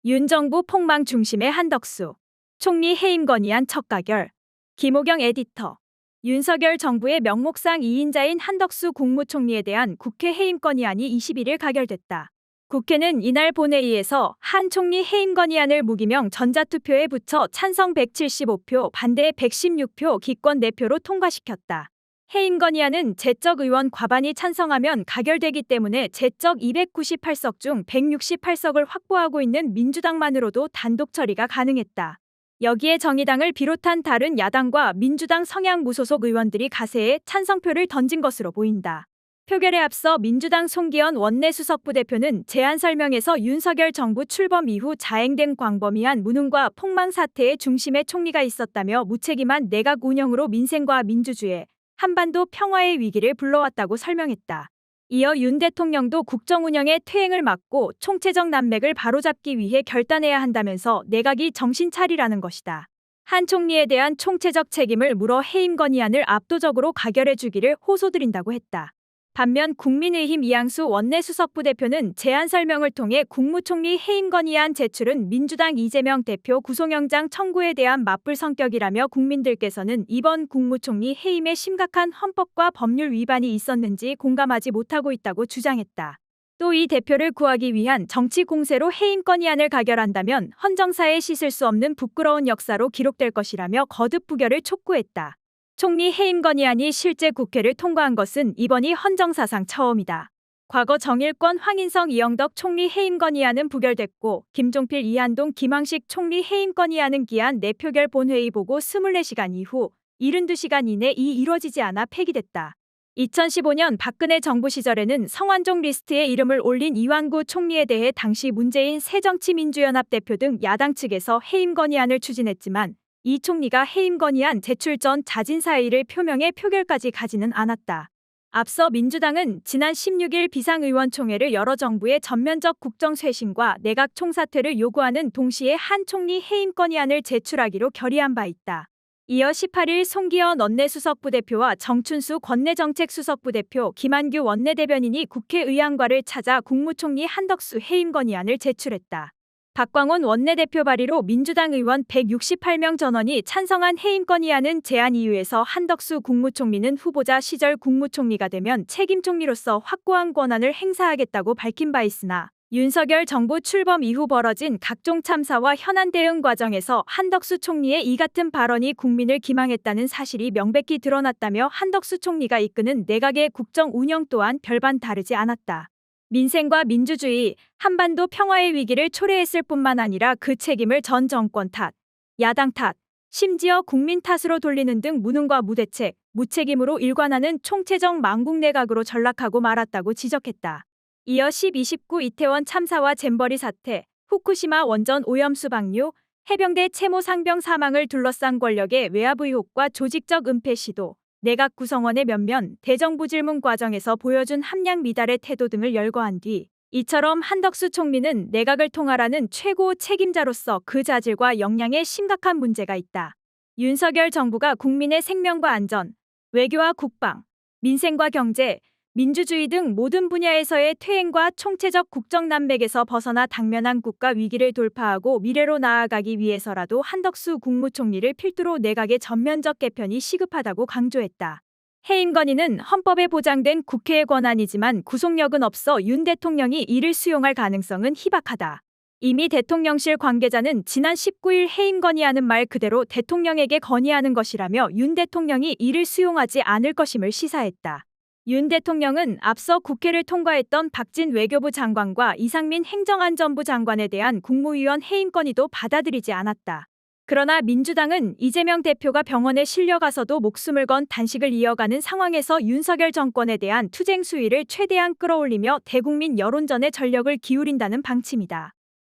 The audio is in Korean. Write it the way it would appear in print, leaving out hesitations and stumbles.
윤 정부 폭망 중심의 한덕수. 총리 해임 건의안 첫 가결. 김호경 에디터. 윤석열 정부의 명목상 2인자인 한덕수 국무총리에 대한 국회 해임 건의안이 21일 가결됐다. 국회는 이날 본회의에서 한 총리 해임 건의안을 무기명 전자투표에 붙여 찬성 175표, 반대 116표, 기권 4표로 통과시켰다. 해임 건의안은 제적 의원 과반이 찬성하면 가결되기 때문에 제적 298석 중 168석을 확보하고 있는 민주당만으로도 단독 처리가 가능했다. 여기에 정의당을 비롯한 다른 야당과 민주당 성향 무소속 의원들이 가세해 찬성표를 던진 것으로 보인다. 표결에 앞서 민주당 송기현 원내수석부 대표는 제안 설명에서 윤석열 정부 출범 이후 자행된 광범위한 무능과 폭망 사태의 중심에 총리가 있었다며 무책임한 내각 운영으로 민생과 민주주의, 한반도 평화의 위기를 불러왔다고 설명했다. 이어 윤 대통령도 국정 운영의 퇴행을 막고 총체적 난맥을 바로잡기 위해 결단해야 한다면서 내각이 정신 차리라는 것이다. 한 총리에 대한 총체적 책임을 물어 해임 건의안을 압도적으로 가결해 주기를 호소드린다고 했다. 반면 국민의힘 이양수 원내수석부 대표는 제안 설명을 통해 국무총리 해임 건의안 제출은 민주당 이재명 대표 구속영장 청구에 대한 맞불 성격이라며 국민들께서는 이번 국무총리 해임에 심각한 헌법과 법률 위반이 있었는지 공감하지 못하고 있다고 주장했다. 또 이 대표를 구하기 위한 정치 공세로 해임 건의안을 가결한다면 헌정사에 씻을 수 없는 부끄러운 역사로 기록될 것이라며 거듭 부결을 촉구했다. 총리 해임 건의안이 실제 국회를 통과한 것은 이번이 헌정사상 처음이다. 과거 정일권 황인성 이영덕 총리 해임 건의안은 부결됐고 김종필 이한동 김황식 총리 해임 건의안은 기한 내표결 본회의 보고 24시간 이후 72시간 이내 이루어지지 않아 폐기됐다. 2015년 박근혜 정부 시절에는 성완종 리스트에 이름을 올린 이완구 총리에 대해 당시 문재인 새정치민주연합 대표 등 야당 측에서 해임 건의안을 추진했지만 이 총리가 해임 건의안 제출 전 자진 사의를 표명해 표결까지 가지는 않았다. 앞서 민주당은 지난 16일 비상의원총회를 열어 정부의 전면적 국정쇄신과 내각 총사퇴를 요구하는 동시에 한 총리 해임 건의안을 제출하기로 결의한 바 있다. 이어 18일 송기현 원내수석부 대표와 정춘수 권내정책수석부 대표, 김한규 원내대변인이 국회의안과를 찾아 국무총리 한덕수 해임 건의안을 제출했다. 박광원 원내대표 발의로 민주당 의원 168명 전원이 찬성한 해임 건의안은 제안 이유에서 한덕수 국무총리는 후보자 시절 국무총리가 되면 책임 총리로서 확고한 권한을 행사하겠다고 밝힌 바 있으나 윤석열 정부 출범 이후 벌어진 각종 참사와 현안 대응 과정에서 한덕수 총리의 이 같은 발언이 국민을 기망했다는 사실이 명백히 드러났다며 한덕수 총리가 이끄는 내각의 국정 운영 또한 별반 다르지 않았다. 민생과 민주주의, 한반도 평화의 위기를 초래했을 뿐만 아니라 그 책임을 전 정권 탓, 야당 탓, 심지어 국민 탓으로 돌리는 등 무능과 무대책, 무책임으로 일관하는 총체적 망국 내각으로 전락하고 말았다고 지적했다. 이어 10.29 이태원 참사와 잼버리 사태, 후쿠시마 원전 오염수 방류, 해병대 채모 상병 사망을 둘러싼 권력의 외압 의혹과 조직적 은폐 시도, 내각 구성원의 면면, 대정부 질문 과정에서 보여준 함량 미달의 태도 등을 열거한 뒤 이처럼 한덕수 총리는 내각을 통할하는 최고 책임자로서 그 자질과 역량에 심각한 문제가 있다. 윤석열 정부가 국민의 생명과 안전, 외교와 국방, 민생과 경제, 민주주의 등 모든 분야에서의 퇴행과 총체적 국정 난맥에서 벗어나 당면한 국가 위기를 돌파하고 미래로 나아가기 위해서라도 한덕수 국무총리를 필두로 내각의 전면적 개편이 시급하다고 강조했다. 해임 건의는 헌법에 보장된 국회의 권한이지만 구속력은 없어 윤 대통령이 이를 수용할 가능성은 희박하다. 이미 대통령실 관계자는 지난 19일 해임 건의하는 말 그대로 대통령에게 건의하는 것이라며 윤 대통령이 이를 수용하지 않을 것임을 시사했다. 윤 대통령은 앞서 국회를 통과했던 박진 외교부 장관과 이상민 행정안전부 장관에 대한 국무위원 해임 건의도 받아들이지 않았다. 그러나 민주당은 이재명 대표가 병원에 실려가서도 목숨을 건 단식을 이어가는 상황에서 윤석열 정권에 대한 투쟁 수위를 최대한 끌어올리며 대국민 여론전에 전력을 기울인다는 방침이다.